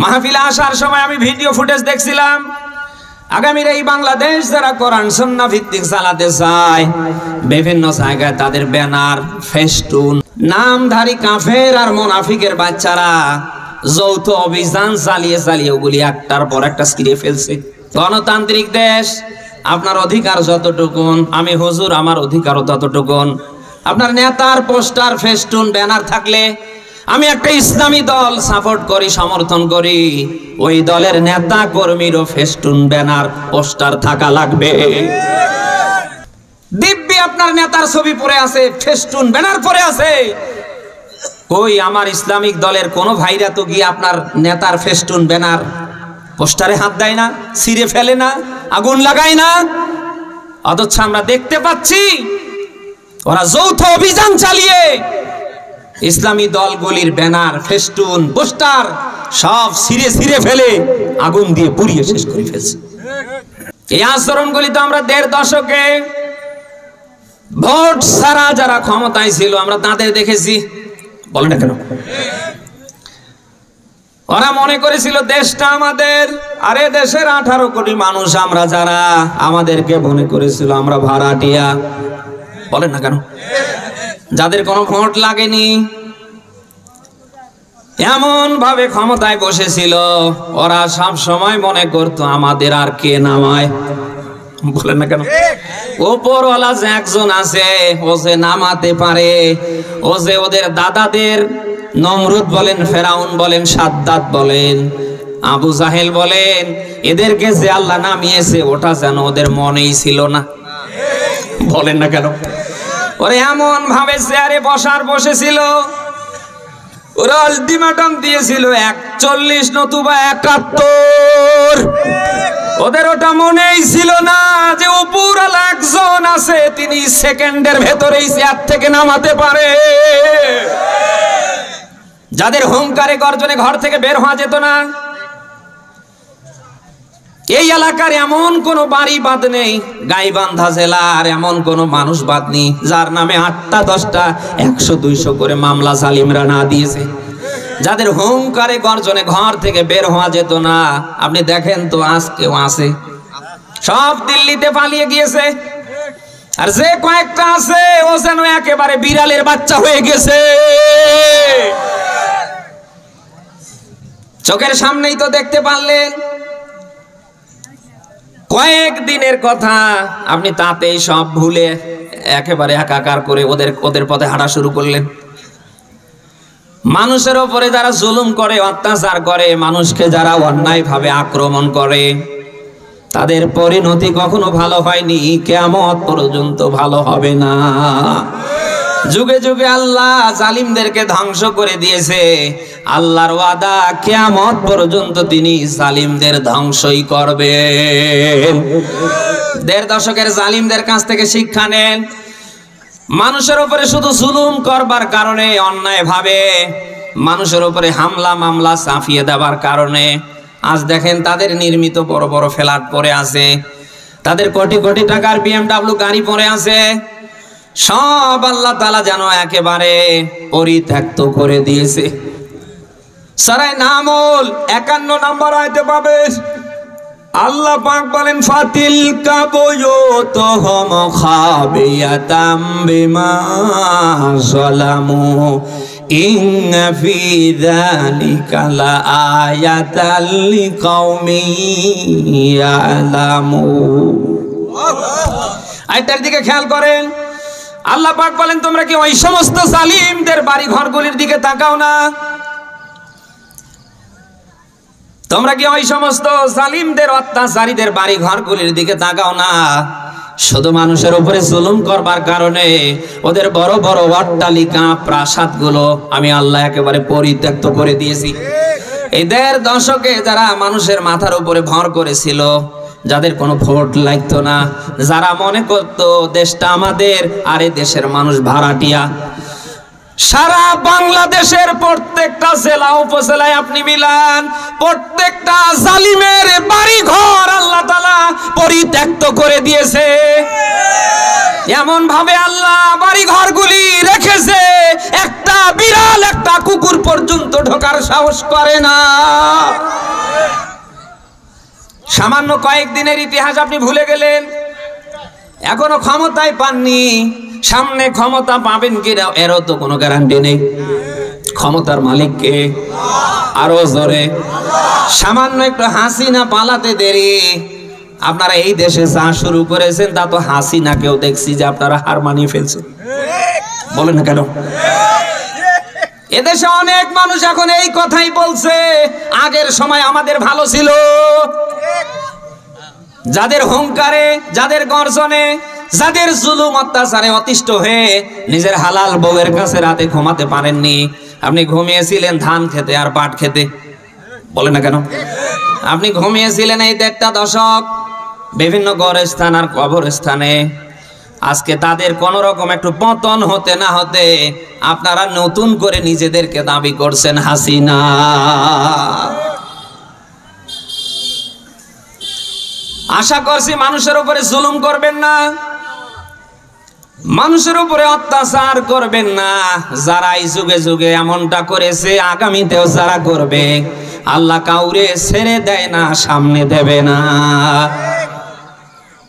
মাহফিলে আসার সময় আমি ভিডিও ফুটেজ দেখছিলাম। আগামীর এই বাংলাদেশ যারা কোরআন সুন্নাহ ভিত্তিক চালাতে চায়, বিভিন্ন জায়গায় তাদের ব্যানার, ফেস্টুন, নামধারী কাফের আর মুনাফিকের বাচ্চারা যৌথ অভিযান চালিয়ে ওগুলি একটার পর একটা ছিঁড়ে ফেলছে। গণতান্ত্রিক দেশ, আপনার অধিকার যতটুকুন, আমি হুজুর আমার অধিকারও ততটুকুন। আপনার নেতার পোস্টার, ফেস্টুন, ব্যানার থাকলে আমি একটা ইসলামী দল সাপোর্ট করি, সমর্থন করি, ওই দলের নেতা কর্মীরও ফেস্টুন, ব্যানার, পোস্টার থাকা লাগবে। দিব্যি আপনার নেতার ছবি পড়ে আছে, ফেস্টুন, ব্যানার পড়ে আছে, কই আমার ইসলামিক দলের কোন ভাইরা তো গিয়ে আপনার নেতার ফেস্টুন, ব্যানার, পোস্টারে হাত দেয় না, ছিঁড়ে ফেলে না, আগুন লাগায় না। অথচ আমরা দেখতে পাচ্ছি ওরা যৌথ অভিযান চালিয়ে ইসলামী দলগুলির ব্যানার, ফেস্টুন, পোস্টার সব ছিঁড়ে ফেলে আগুন দিয়ে পুড়িয়ে শেষ করে ফেলছে। এই আচরণগুলি তো আমরা ১.৫ দশকে ভোট ছাড়া যারা ক্ষমতায় ছিল আমরা তাদের দেখেছি। বলেন না কেন? ওরা মনে করেছিল দেশটা আমাদের, আরে দেশের 18 কোটি মানুষ আমরা যারা, আমাদেরকে মনে করেছিল আমরা ভাড়াটিয়া। বলেন না কেন? যাদের কোনো ভোট লাগেনি, এমন ভাবে ক্ষমতায় বসেছিল, ওরা সব সময় মনে করতো আমাদের আর কে নামায়। বলেন না কেন? ওপরওয়ালা যে একজন আছে, ও যে নামাতে পারে, ও যে ওদের দাদাদের নমরুদ বলেন, ফেরাউন বলেন, সাদ্দাত বলেন, আবু জাহেল বলেন, এদেরকে যে আল্লাহ নামিয়েছে ওটা যেন ওদের মনেই ছিল না। বলেন না কেন? ওরা এমন ভাবে চেয়ারে বসেছিল, ওরা আলটিমেটাম দিয়েছিল 41 নতুবা 71। ওদের ওটা মনেই ছিল না যে উপরওয়ালা একজন আছে, তিনি সেকেন্ডের ভেতরেই চেয়ার থেকে নামাতে পারে। যাদের হুঙ্কারে গর্জনে ঘর থেকে বের হওয়া যেত না, এই এলাকার এমন কোন বাড়ি বাদ নেই, গাইবান্ধা জেলার এমন কোন মানুষ বাদ নেই যার নামে 8টা 10টা 100-200 করে মামলা জালিমরা না দিয়েছে। যাদের হুঙ্কারে গর্জনে ঘর থেকে বের হওয়া যেত না, আপনি দেখেন তো আজকেও আছে, সব দিল্লিতে পালিয়ে গিয়েছে। আর যে কয়েকটা আছে ও যেন একেবারে বিড়ালের বাচ্চা হয়ে গেছে। চোখের সামনেই তো দেখতে পারলেন। কয়েকদিনের কথা, আপনি তাতেই সব ভুলে একেবারে একাকার করে ওদের পথে হাঁটা শুরু করলেন। মানুষের উপরে যারা জুলুম করে, অত্যাচার করে, মানুষকে যারা অন্যায়ভাবে আক্রমণ করে, তাদের পরিণতি কখনো ভালো হয়নি, কিয়ামত পর্যন্ত ভালো হবে না। যুগে যুগে আল্লাহ জালিমদেরকে ধ্বংস করে দিয়েছে। আল্লাহর ওয়াদা, কিয়ামত পর্যন্ত তিনি জালিমদের ধ্বংসই করবেন। ১.৫ দশকের জালিমদের কাছ থেকে শিক্ষা নেন। মানুষের উপরে শুধু জুলুম করবার কারণে, অন্যায় ভাবে মানুষের উপরে হামলা মামলা চাপিয়ে দেবার কারণে আজ দেখেন তাদের নির্মিত বড় বড় ফ্ল্যাট পড়ে আছে, তাদের কোটি কোটি টাকার BMW গাড়ি পড়ে আছে, সব আল্লাহ তাআলা যেন একেবারে পরিত্যক্ত করে দিয়েছে। সূরা নামল 51 নম্বর আয়াতে পাবেন, আল্লাহ পাক বলেন, ফাতিলকা বুয়ুতুহুম খাবিয়াতাম বিমা যালামু ইন্না ফি যালিকা লাআয়াতাল লিকাউমিন ইয়ালামুন। আয়াতের দিকে খেয়াল করেন, আল্লাহ পাক বলেন, তোমরা কি ওই সমস্ত জালিমদের বাড়ি ঘরগুলির দিকে তাকাও না? তোমরা কি ওই সমস্ত জালিমদের, অত্যাচারীদের বাড়ি ঘরগুলির দিকে তাকাও না? শুধু মানুষের উপরে জুলুম করবার কারণে ওদের বড় বড় অট্টালিকা, প্রাসাদগুলো আমি আল্লাহ একেবারে পরিত্যক্ত করে দিয়েছি। এই ১.৫ দশকে যারা মানুষের মাথার উপরে ভর করেছিল, যাদের কোনো ভোট লাগতো না, যারা মনে করতো দেশটা আমাদের আর এই দেশের মানুষ ভাড়াটিয়া, সারা বাংলাদেশের প্রত্যেকটা জেলা উপজেলায় আপনি মিলান, প্রত্যেকটা জালিমের বাড়ি ঘর আল্লাহ তাআলা পরিত্যক্ত করে দিয়েছে। এমন ভাবে আল্লাহ বাড়ি ঘরগুলি রেখেছে, একটা বিড়াল, একটা কুকুর পর্যন্ত ঢোকার সাহস করে না। সামান্য কয়েকদিনের ইতিহাস আপনি ভুলে গেলেন, এখনো ক্ষমতায় পাননি, সামনে ক্ষমতা পাবেন কিনা এরও তো কোনো গ্যারান্টি নেই। ক্ষমতার মালিক কে? আরো জোরে। সামান্য একটু হাসিনা পালাতে দেরি, আপনারা এই দেশে যা শুরু করেছেন তা তো হাসিনাকেও দেখছি যে আপনারা হার মানিয়ে ফেলছেন। বলেন না কেন? এদেশে অনেক মানুষ এখন এই কথাই বলছে, আগের সময় আমাদের ভালো ছিল। যাদের হুঙ্কারে, যাদের গর্জনে, যাদের জুলুম অত্যাচারে অতিষ্ঠ হয়ে নিজের হালাল বউয়ের কাছে রাতে ঘুমাতে পারেননি, আপনি ঘুমিয়েছিলেন ধান খেতে আর পাট খেতে। বলে না কেন? আপনি ঘুমিয়েছিলেন এই 1.5 দশক বিভিন্ন গোরস্থান আর কবরস্থানে। আজকে তাদের কোন রকম একটু পতন হতে না হতে আপনারা নতুন করে নিজেদেরকে দাবি করছেন হাসিনা। আশা করছি মানুষের উপরে জুলুম করবেন না, মানুষের উপরে অত্যাচার করবেন না। যারা এই যুগে যুগে এমনটা করেছে, আগামীতেও যারা করবে, আল্লাহ কাউরে ছেড়ে দেয় না, সামনে দেবে না।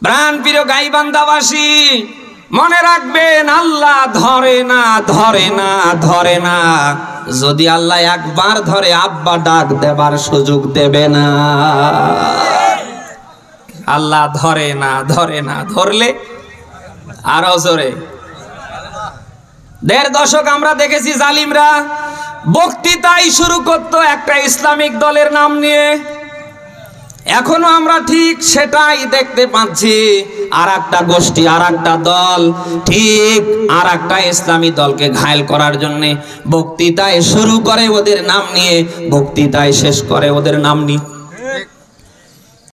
প্রাণ প্রিয় গাইবান্ধাবাসী, মনে রাখবেন, আল্লাহ ধরে না, ধরে না, ধরে না। যদি আল্লাহ একবার ধরে, আব্বা ডাক দেবার সুযোগ দেবে না। আল্লাহ ধরে না, ধরে না, ধরলে আরো জোরে। 1.5 দশক আমরা দেখেছি জালিমরা বক্তৃতাই শুরু করতো একটা ইসলামিক দলের নাম নিয়ে। এখনো আমরা ঠিক সেটাই দেখতে পাচ্ছি। আর একটা গোষ্ঠী, আর একটা দল ঠিক আর একটা ইসলামী দলকে ঘায়েল করার জন্য বক্তৃতায় শুরু করে ওদের নাম নিয়ে, বক্তৃতায় শেষ করে ওদের নাম নিয়ে।